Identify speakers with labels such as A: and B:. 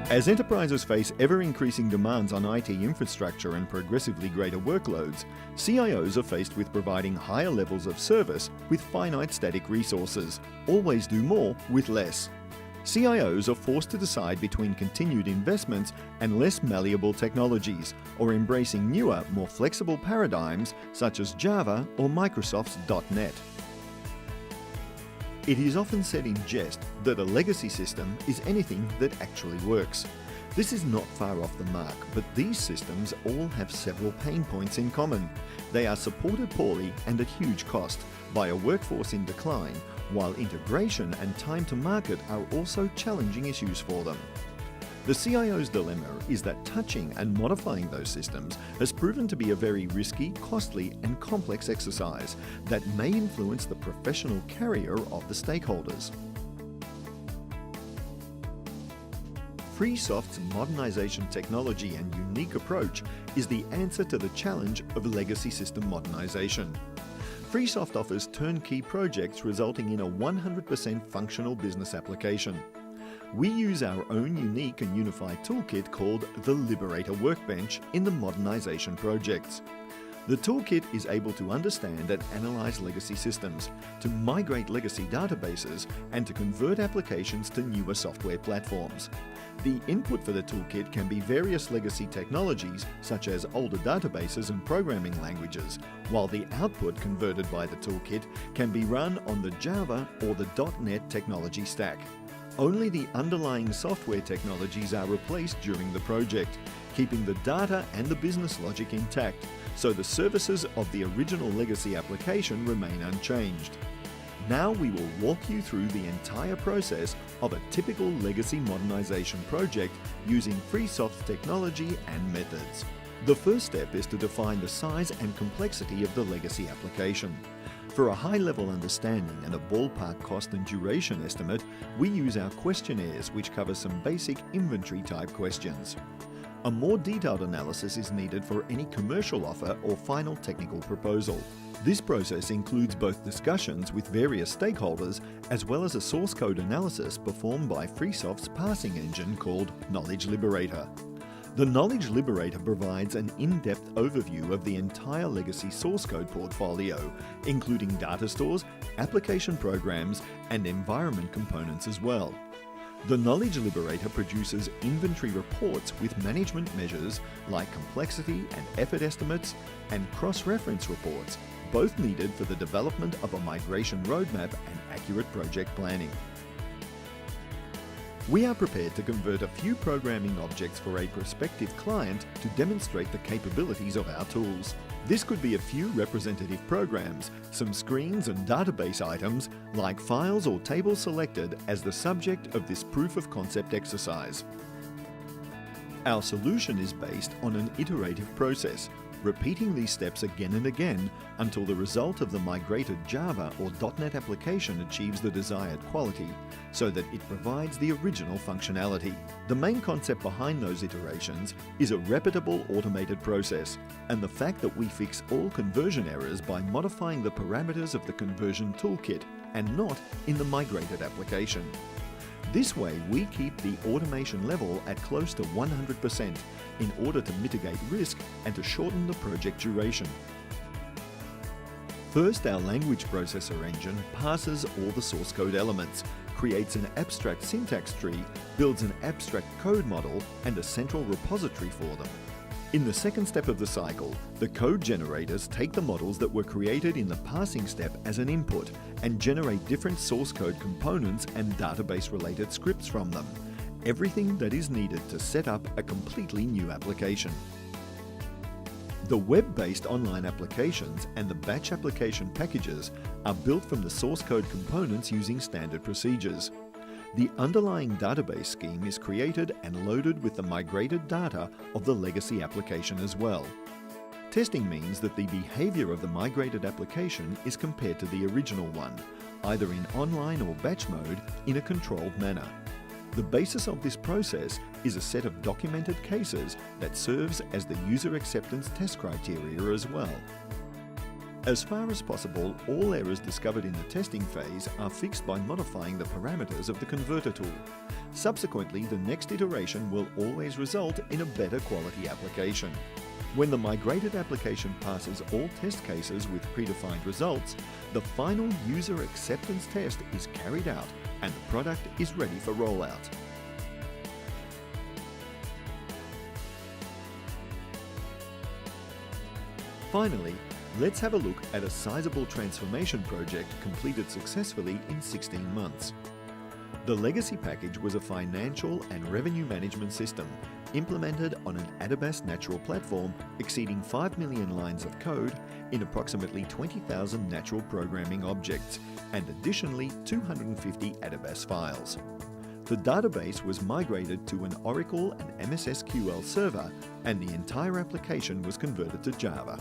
A: As enterprises face ever-increasing demands on IT infrastructure and progressively greater workloads, CIOs are faced with providing higher levels of service with finite static resources. Always do more with less. CIOs are forced to decide between continued investments and less malleable technologies, or embracing newer, more flexible paradigms such as Java or Microsoft's .NET. It is often said in jest that a legacy system is anything that actually works. This is not far off the mark, but these systems all have several pain points in common. They are supported poorly and at huge cost by a workforce in decline, while integration and time to market are also challenging issues for them. The CIO's dilemma is that touching and modifying those systems has proven to be a very risky, costly and complex exercise that may influence the professional career of the stakeholders. FreeSoft's modernization technology and unique approach is the answer to the challenge of legacy system modernization. FreeSoft offers turnkey projects resulting in a 100% functional business application. We use our own unique and unified toolkit called the Liberator Workbench in the modernization projects. The toolkit is able to understand and analyze legacy systems, to migrate legacy databases, and to convert applications to newer software platforms. The input for the toolkit can be various legacy technologies such as older databases and programming languages, while the output converted by the toolkit can be run on the Java or the .NET technology stack. Only the underlying software technologies are replaced during the project, keeping the data and the business logic intact, so the services of the original legacy application remain unchanged. Now we will walk you through the entire process of a typical legacy modernization project using FreeSoft's technology and methods. The first step is to define the size and complexity of the legacy application. For a high-level understanding and a ballpark cost and duration estimate, we use our questionnaires, which cover some basic inventory-type questions. A more detailed analysis is needed for any commercial offer or final technical proposal. This process includes both discussions with various stakeholders as well as a source code analysis performed by FreeSoft's parsing engine called Knowledge Liberator. The Knowledge Liberator provides an in-depth overview of the entire legacy source code portfolio, including data stores, application programs, and environment components as well. The Knowledge Liberator produces inventory reports with management measures like complexity and effort estimates, and cross-reference reports, both needed for the development of a migration roadmap and accurate project planning. We are prepared to convert a few programming objects for a prospective client to demonstrate the capabilities of our tools. This could be a few representative programs, some screens and database items, like files or tables selected as the subject of this proof of concept exercise. Our solution is based on an iterative process, repeating these steps again and again until the result of the migrated Java or .NET application achieves the desired quality, so that it provides the original functionality. The main concept behind those iterations is a repeatable automated process, and the fact that we fix all conversion errors by modifying the parameters of the conversion toolkit and not in the migrated application. This way, we keep the automation level at close to 100% in order to mitigate risk and to shorten the project duration. First, our language processor engine parses all the source code elements, creates an abstract syntax tree, builds an abstract code model, and a central repository for them. In the second step of the cycle, the code generators take the models that were created in the parsing step as an input and generate different source code components and database-related scripts from them. Everything that is needed to set up a completely new application. The web-based online applications and the batch application packages are built from the source code components using standard procedures. The underlying database scheme is created and loaded with the migrated data of the legacy application as well. Testing means that the behavior of the migrated application is compared to the original one, either in online or batch mode in a controlled manner. The basis of this process is a set of documented cases that serves as the user acceptance test criteria as well. As far as possible, all errors discovered in the testing phase are fixed by modifying the parameters of the converter tool. Subsequently, the next iteration will always result in a better quality application. When the migrated application passes all test cases with predefined results, the final user acceptance test is carried out and the product is ready for rollout. Finally, let's have a look at a sizable transformation project completed successfully in 16 months. The legacy package was a financial and revenue management system implemented on an Adabas natural platform exceeding 5 million lines of code in approximately 20,000 natural programming objects and additionally 250 Adabas files. The database was migrated to an Oracle and MS SQL server and the entire application was converted to Java.